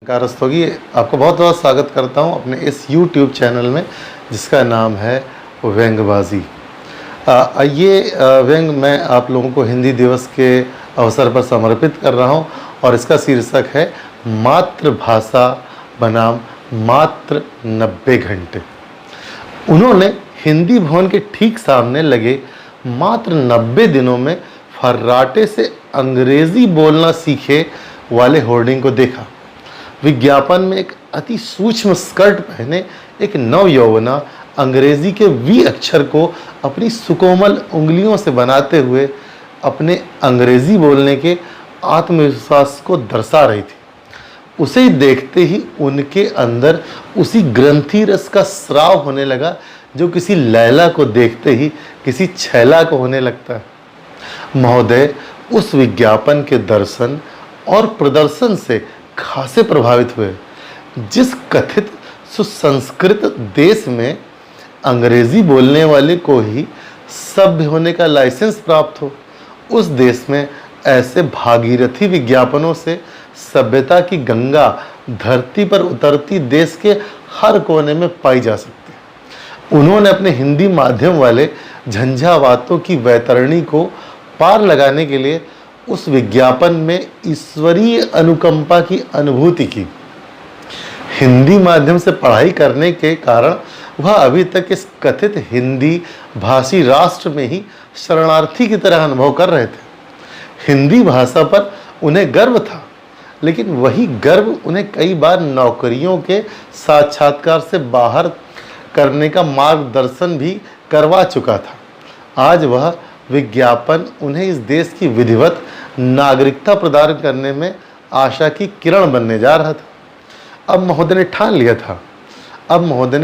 कारस्त होगी। आपको बहुत बहुत स्वागत करता हूं अपने इस YouTube चैनल में जिसका नाम है व्यंग्यबाजी। ये व्यंग मैं आप लोगों को हिंदी दिवस के अवसर पर समर्पित कर रहा हूं और इसका शीर्षक है मातृभाषा बनाम मात्र 90 घंटे। उन्होंने हिंदी भवन के ठीक सामने लगे मात्र 90 दिनों में फर्राटे से अंग्रेजी बोलना सीखे वाले होर्डिंग को देखा। विज्ञापन में एक अति सूक्ष्म स्कर्ट पहने एक नवयौवना अंग्रेजी के वी अक्षर को अपनी सुकोमल उंगलियों से बनाते हुए अपने अंग्रेजी बोलने के आत्मविश्वास को दर्शा रही थी। उसे ही देखते ही उनके अंदर उसी ग्रंथि रस का स्राव होने लगा जो किसी लैला को देखते ही किसी छैला को होने लगता है। महोदय उस विज्ञापन के दर्शन और प्रदर्शन से खासे प्रभावित हुए। जिस कथित सुसंस्कृत देश में अंग्रेजी बोलने वाले को ही सभ्य होने का लाइसेंस प्राप्त हो, उस देश में ऐसे भागीरथी विज्ञापनों से सभ्यता की गंगा धरती पर उतरती देश के हर कोने में पाई जा सकती है। उन्होंने अपने हिंदी माध्यम वाले झंझावातों की वैतरणी को पार लगाने के लिए उस विज्ञापन में ईश्वरीय अनुकंपा की अनुभूति की। हिंदी माध्यम से पढ़ाई करने के कारण वह अभी तक इस कथित हिंदी भाषी राष्ट्र में ही शरणार्थी की तरह अनुभव कर रहे थे। हिंदी भाषा पर उन्हें गर्व था, लेकिन वही गर्व उन्हें कई बार नौकरियों के साक्षात्कार से बाहर करने का मार्गदर्शन भी करवा चुका था। आज वह विज्ञापन उन्हें इस देश की विधिवत नागरिकता प्रदान करने में आशा की किरण बनने जा रहा था। अब महोदय ने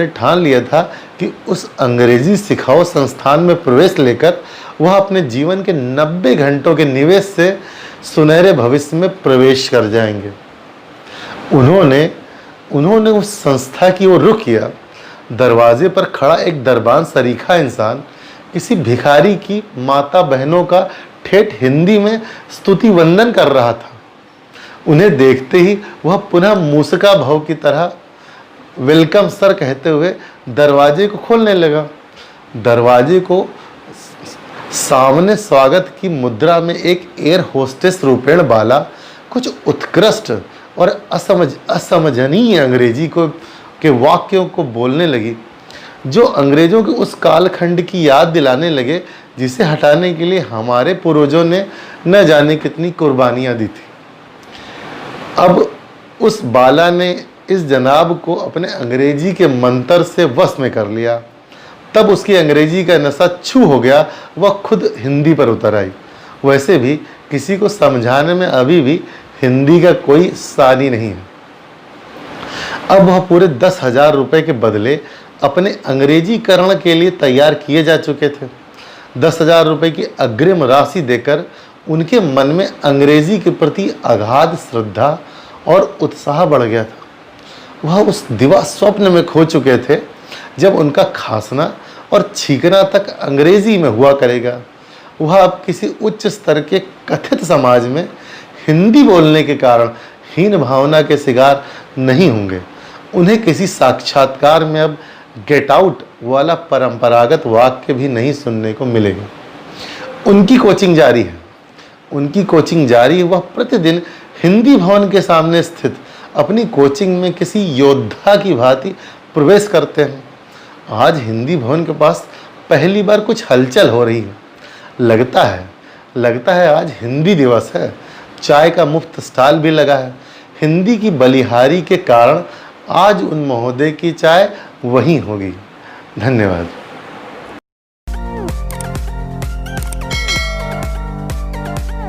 ठान लिया था कि उस अंग्रेजी सिखाओ संस्थान में प्रवेश लेकर वह अपने जीवन के 90 घंटों के निवेश से सुनहरे भविष्य में प्रवेश कर जाएंगे। उन्होंने उस संस्था की ओर रुख किया। दरवाजे पर खड़ा एक दरबान सरीखा इंसान किसी भिखारी की माता बहनों का ठेठ हिंदी में स्तुति वंदन कर रहा था। उन्हें देखते ही वह पुनः मूसका भाव की तरह वेलकम सर कहते हुए दरवाजे को खोलने लगा। दरवाजे को सामने स्वागत की मुद्रा में एक एयर होस्टेस रूपेण बाला कुछ उत्कृष्ट और असमझनीय अंग्रेजी के वाक्यों को बोलने लगी, जो अंग्रेजों के उस कालखंड की याद दिलाने लगे जिसे हटाने के लिए हमारे पूर्वजों ने न जाने कितनी कुर्बानियां दी थी। अब उस बाला ने इस जनाब को अपने अंग्रेजी के मंत्र से वश में कर लिया। तब उसकी अंग्रेजी का नशा छू हो गया, वह खुद हिंदी पर उतर आई। वैसे भी किसी को समझाने में अभी भी हिंदी का कोई सानी नहीं है। अब वह पूरे 10,000 रुपये के बदले अपने अंग्रेजीकरण के लिए तैयार किए जा चुके थे। 10,000 रुपये की अग्रिम राशि देकर उनके मन में अंग्रेजी के प्रति अगाध श्रद्धा और उत्साह बढ़ गया था। वह उस दिवा स्वप्न में खो चुके थे जब उनका खांसना और छींकना तक अंग्रेजी में हुआ करेगा। वह अब किसी उच्च स्तर के कथित समाज में हिंदी बोलने के कारण हीन भावना के शिकार नहीं होंगे। उन्हें किसी साक्षात्कार में अब गेट आउट वाला परंपरागत वाक्य भी नहीं सुनने को मिलेगा। उनकी कोचिंग जारी है। वह प्रतिदिन हिंदी भवन के सामने स्थित अपनी कोचिंग में किसी योद्धा की भांति प्रवेश करते हैं। आज हिंदी भवन के पास पहली बार कुछ हलचल हो रही है। लगता है आज हिंदी दिवस है। चाय का मुफ्त स्टॉल भी लगा है। हिंदी की बलिहारी के कारण आज उन महोदय की चाय वहीं होगी। धन्यवाद।